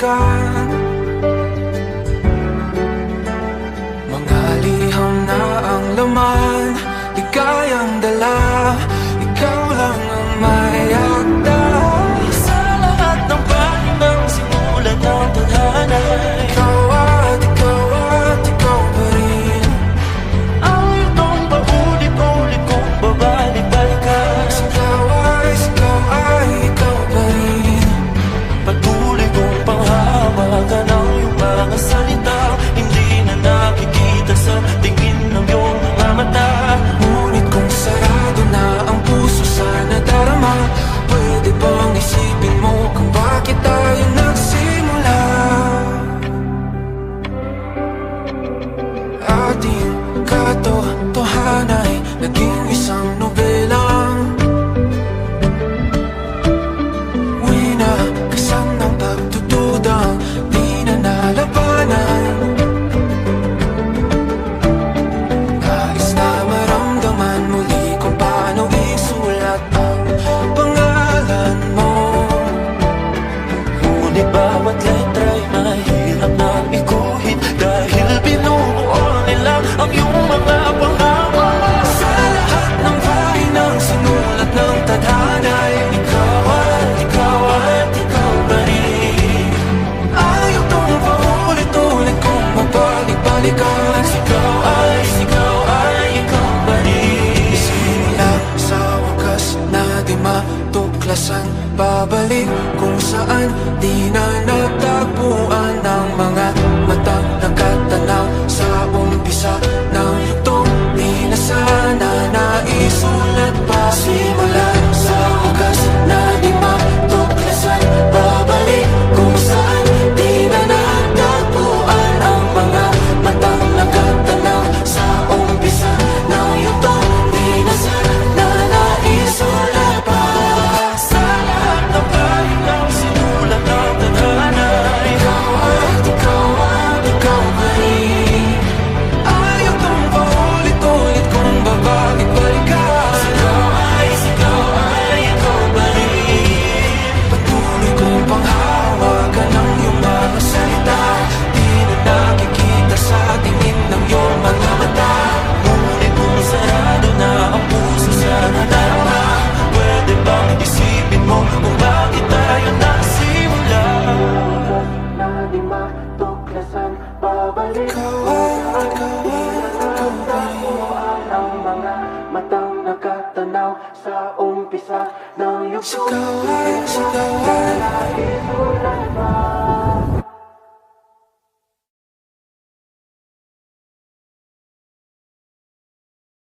balikan. Mga liham na ang laman, ligayang dala, ikaw lang ang mayakda. Sa lahat ng pahinang simulan ng tadhana, Ikaw at ikaw pa rin. ang itong paulit-ulit kong babalik-balikan. Ikaw ay ikaw pa rin. Patuloy kong panghawakan ang iyong mga salita, hindi na nakikita sa tingin ng iyong mga mata. Ngunit kung sarado na ang puso sa nadarama, pwede bang isipin mo kung bakit tayo nagsimula? Ating katotohanay naging isang nobelang winakasan ng pagtutudang di na nalabanan. Nais na maramdaman muli kung paano isulat ang pangalan mo. Ngunit bawat letra'y mahirap na iguhit, dahil binubuo nila ang iyong mga pangalan. Sa lahat ng pahinang sinulat ng tadhana, ikaw pa rin. Ayaw tong paulit-ulit kong mabalik-balikan. Ikaw ay ikaw pa rin. Simula sa wakas na di matuklasan, babalik kung saan di na natagpuan ng mga matang nakatanaw sa umpisa ng yugtong di na sana naisulat pa. Simula sa wakas na di matuklasan, babalik kung saan di na natagpuan ang mga matang nakatanaw sa umpisa ng yugtong di na sana naisulat pa. Sa lahat ng pahinang sinulat ng tadhana, Ikaw pa rin. Ayaw tong paulit-ulit kung babalik-balikan. ikaw ay ikaw pa rin. Patuloy kong panghawakan ang iyong mga salita, di na nakikita sa tingin ng iyong mga mata. Ngunit kung sarado na ang puso sa nadarama, pwede bang isipin mo kung bakit tayo nagsimula? Na di matuklasan, babalik Ikaw pa rin. Ang mga matang nakatanaw sa umpisa ng yugto. Sigaw ay Isulat pa.